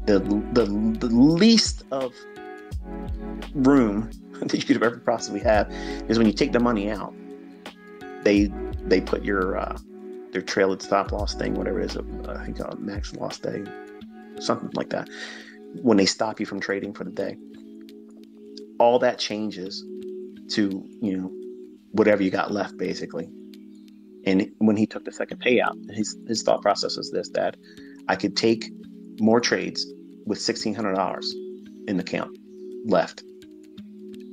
the least of room that you could ever possibly have is when you take the money out. They put your their trailing stop loss thing, whatever it is, I think max loss day, something like that. When they stop you from trading for the day, all that changes to, you know, whatever you got left, basically. And when he took the second payout, his thought process was this: that I could take more trades with $1,600 in the account left.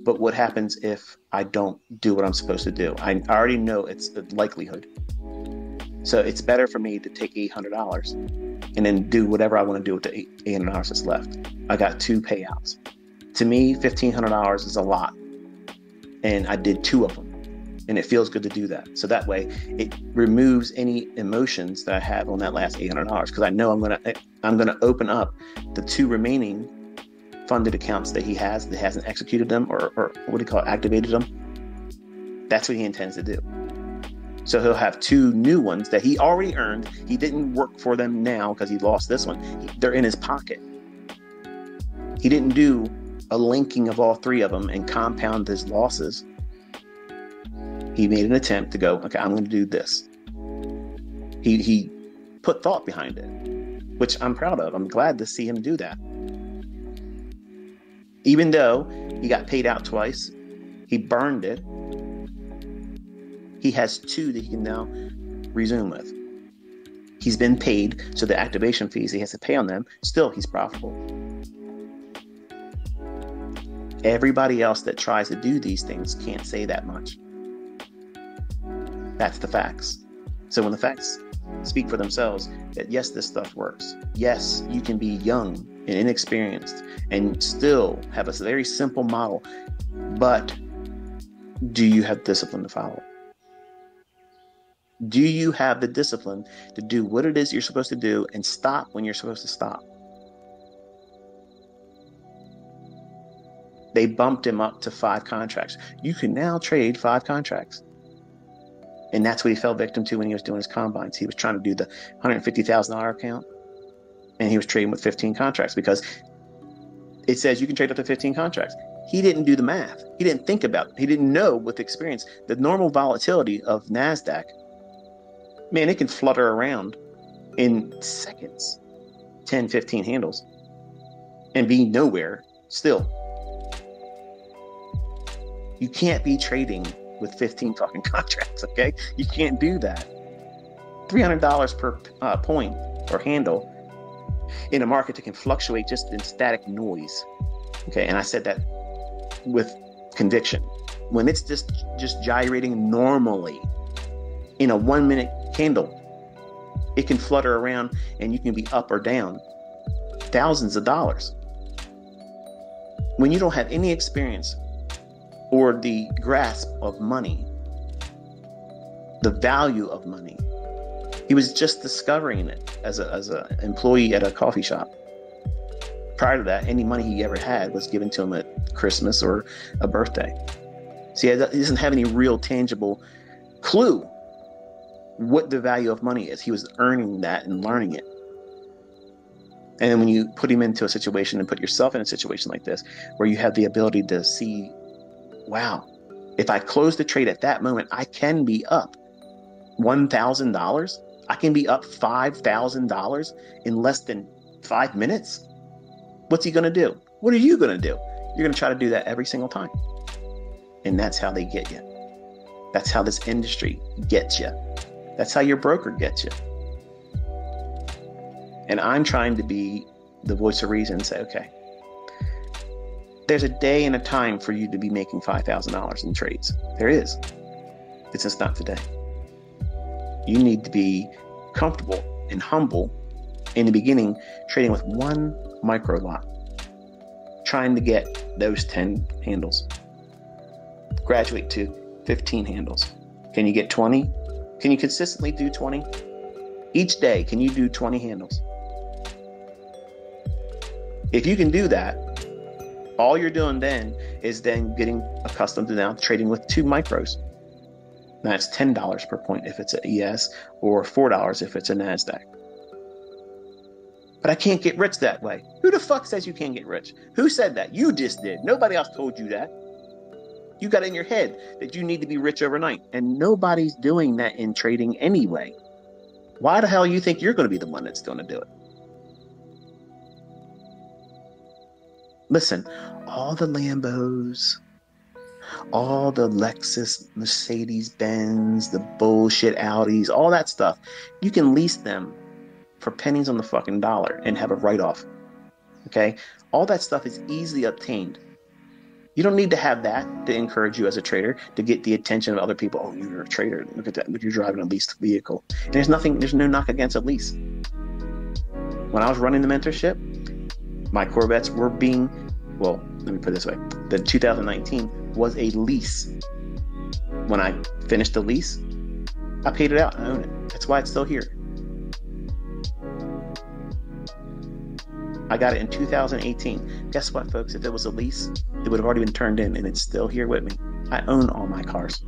But what happens if I don't do what I'm supposed to do? I already know it's the likelihood. So it's better for me to take $800 and then do whatever I want to do with the $800 that's left. I got 2 payouts. To me, $1,500 is a lot. And I did 2 of them. And it feels good to do that. So that way it removes any emotions that I have on that last $800, because I know I'm gonna open up the 2 remaining funded accounts that he has that hasn't executed them or what do you call it, activated them. That's what he intends to do. So he'll have 2 new ones that he already earned. He didn't work for them now because he lost this one. They're in his pocket. He didn't do a linking of all 3 of them and compound his losses. He made an attempt to go, okay, I'm going to do this. He put thought behind it, which I'm proud of. I'm glad to see him do that. Even though he got paid out twice, he burned it. He has 2 that he can now resume with. He's been paid, so the activation fees he has to pay on them, still he's profitable. Everybody else that tries to do these things can't say that much. That's the facts. So when the facts speak for themselves, that yes, this stuff works. Yes, you can be young and inexperienced and still have a very simple model, but do you have discipline to follow? Do you have the discipline to do what it is you're supposed to do and stop when you're supposed to stop? They bumped him up to 5 contracts. You can now trade 5 contracts. And that's what he fell victim to when he was doing his combines. He was trying to do the $150,000 account, and he was trading with 15 contracts because it says you can trade up to 15 contracts. He didn't do the math. He didn't think about it. He didn't know with experience the normal volatility of NASDAQ. Man, it can flutter around in seconds, 10, 15 handles, and be nowhere still. You can't be trading with 15 fucking contracts, okay? You can't do that. $300 per point or handle in a market that can fluctuate just in static noise, okay? And I said that with conviction. When it's just gyrating normally in a 1-minute candle, it can flutter around and you can be up or down thousands of dollars. When you don't have any experience or the grasp of money, the value of money. He was just discovering it as a employee at a coffee shop. Prior to that, any money he ever had was given to him at Christmas or a birthday. See, he doesn't have any real tangible clue what the value of money is. He was earning that and learning it. And then when you put him into a situation and put yourself in a situation like this, where you have the ability to see, wow, if I close the trade at that moment, I can be up $1,000. I can be up $5,000 in less than 5 minutes. What's he going to do? What are you going to do? You're going to try to do that every single time. And that's how they get you. That's how this industry gets you. That's how your broker gets you. And I'm trying to be the voice of reason and say, okay, there's a day and a time for you to be making $5,000 in trades. There is. It's just not today. You need to be comfortable and humble in the beginning, trading with 1 micro lot, trying to get those 10 handles. Graduate to 15 handles. Can you get 20? Can you consistently do 20? Each day, can you do 20 handles? If you can do that, all you're doing then is then getting accustomed to now trading with 2 micros. That's $10 per point if it's an ES, or $4 if it's a NASDAQ. But I can't get rich that way. Who the fuck says you can't get rich? Who said that? You just did. Nobody else told you that. You got it in your head that you need to be rich overnight. And nobody's doing that in trading anyway. Why the hell you think you're going to be the one that's going to do it? Listen, all the Lambos, all the Lexus, Mercedes Benz, the bullshit Audis, all that stuff, you can lease them for pennies on the fucking dollar and have a write-off. Okay? All that stuff is easily obtained. You don't need to have that to encourage you as a trader, to get the attention of other people. Oh, you're a trader. Look at that. Look, you're driving a leased vehicle. And there's no knock against a lease. When I was running the mentorship, my Corvettes were being, well, let me put it this way. The 2019 was a lease. When I finished the lease, I paid it out. I own it. That's why it's still here. I got it in 2018. Guess what, folks? If it was a lease, it would have already been turned in, and it's still here with me. I own all my cars.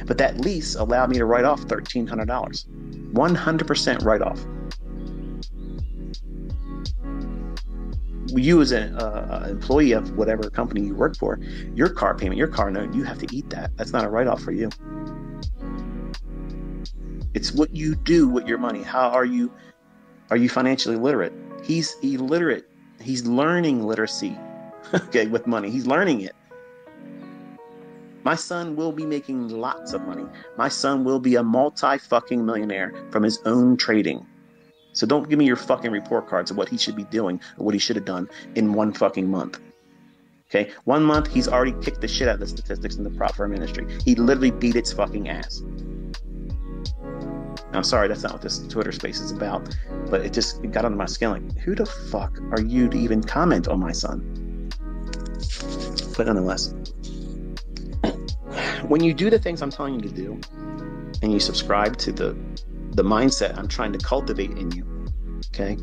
But that lease allowed me to write off $1,300. 100% write-off. You as an employee of whatever company you work for, your car payment, your car note, you have to eat that. That's not a write-off for you. It's what you do with your money. How are you financially literate? He's illiterate. He's learning literacy, okay, with money. He's learning it. My son will be making lots of money. My son will be a multi-fucking millionaire from his own trading. So don't give me your fucking report cards of what he should be doing or what he should have done in one fucking month. Okay? 1 month, he's already kicked the shit out of the statistics in the prop firm industry. He literally beat its fucking ass. I'm sorry, that's not what this Twitter space is about, but it got under my skin. Like, who the fuck are you to even comment on my son? But nonetheless, when you do the things I'm telling you to do, and you subscribe to the mindset I'm trying to cultivate in you, okay?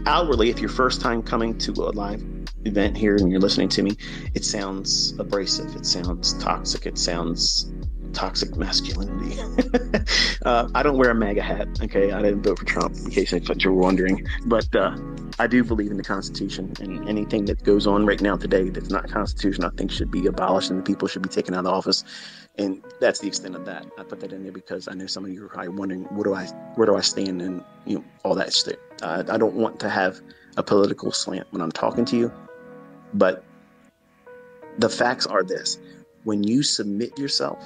Outwardly, if you're first time coming to a live event here and you're listening to me, it sounds abrasive, it sounds toxic, it sounds toxic masculinity. I don't wear a MAGA hat, okay? I didn't vote for Trump, in case you're wondering. But I do believe in the Constitution, and anything that goes on right now today that's not Constitution, I think should be abolished, and the people should be taken out of office. And that's the extent of that. I put that in there because I know some of you are probably wondering, where do I stand, and all that shit. I don't want to have a political slant when I'm talking to you, but the facts are this: when you submit yourself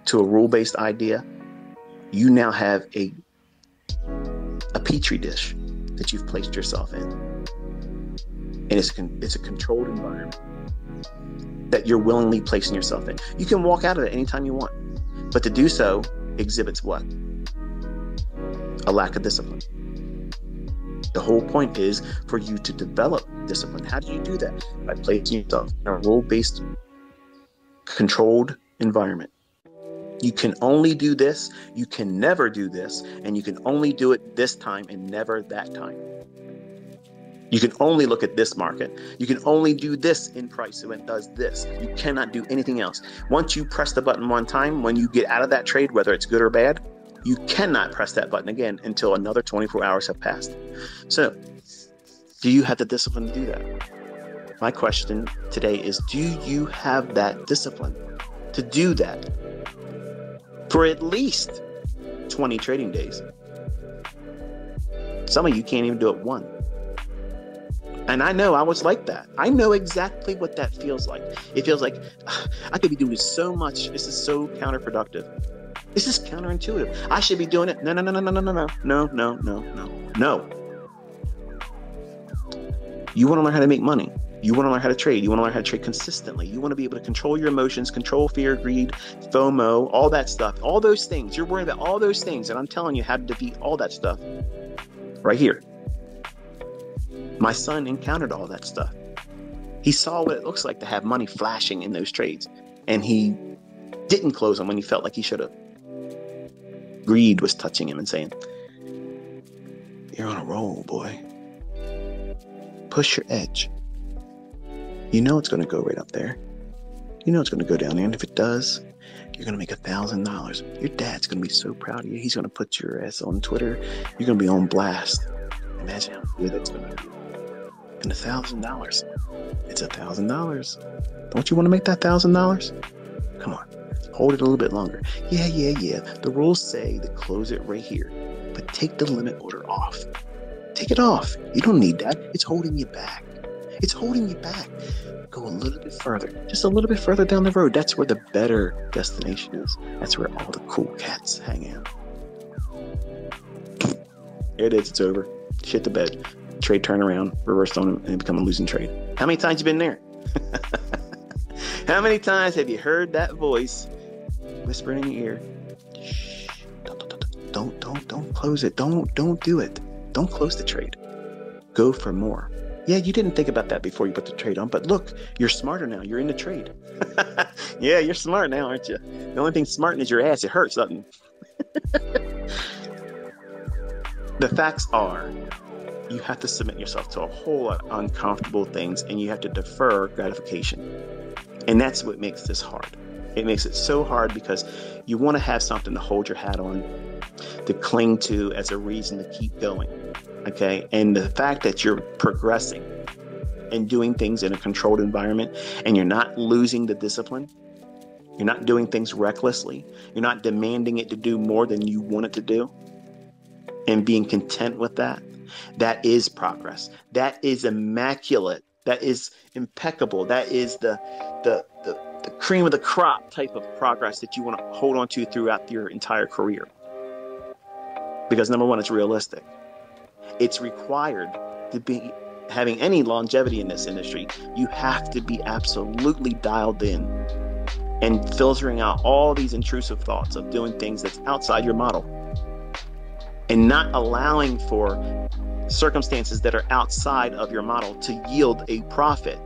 to a rule-based idea, you now have a petri dish that you've placed yourself in, and it's a controlled environment that you're willingly placing yourself in. You can walk out of it anytime you want, but to do so exhibits what? A lack of discipline. The whole point is for you to develop discipline. How do you do that? By placing yourself in a rule-based, controlled environment. You can only do this, you can never do this, and you can only do it this time and never that time. You can only look at this market. You can only do this in price, so it does this. You cannot do anything else. Once you press the button one time, when you get out of that trade, whether it's good or bad, you cannot press that button again until another 24 hours have passed. So, do you have the discipline to do that? My question today is, do you have that discipline to do that for at least 20 trading days? Some of you can't even do it one. And I know I was like that. I know exactly what that feels like. It feels like I could be doing so much. This is so counterproductive. This is counterintuitive. I should be doing it. No. You want to learn how to make money. You want to learn how to trade. You want to learn how to trade consistently. You want to be able to control your emotions, control fear, greed, FOMO, all that stuff. All those things. You're worried about all those things. And I'm telling you how to defeat all that stuff right here. My son encountered all that stuff. He saw what it looks like to have money flashing in those trades. And he didn't close them when he felt like he should have. Greed was touching him and saying, "You're on a roll, boy. Push your edge. You know it's going to go right up there. You know it's going to go down there. And if it does, you're going to make $1,000. Your dad's going to be so proud of you. He's going to put your ass on Twitter. You're going to be on blast. Imagine how good it's going to be. And $1,000. It's $1,000. Don't you want to make that $1,000? Come on. Hold it a little bit longer. Yeah. The rules say to close it right here. But take the limit order off. Take it off. You don't need that. It's holding you back. It's holding you back. Go a little bit further. Just a little bit further down the road. That's where the better destination is. That's where all the cool cats hang out. There it is. It's over. Shit the bed. Trade turnaround. Reversed on him and become a losing trade. How many times you been there? How many times have you heard that voice whispering in your ear? Shh. Don't close it. Don't do it. Don't close the trade. Go for more. Yeah, you didn't think about that before you put the trade on, but look, you're smarter now. You're in the trade. Yeah, you're smart now, aren't you? The only thing smarting is your ass. It hurts, doesn't it? The facts are, you have to submit yourself to a whole lot of uncomfortable things, and you have to defer gratification. And that's what makes this hard. It makes it so hard because you want to have something to hold your hat on, to cling to as a reason to keep going. Okay. And the fact that you're progressing and doing things in a controlled environment, and you're not losing the discipline, you're not doing things recklessly, you're not demanding it to do more than you want it to do, and being content with that, that is progress. That is immaculate. That is impeccable. That is the cream of the crop type of progress that you want to hold on to throughout your entire career. Because number one, it's realistic. It's required to be having any longevity in this industry. You have to be absolutely dialed in and filtering out all these intrusive thoughts of doing things that's outside your model, and not allowing for circumstances that are outside of your model to yield a profit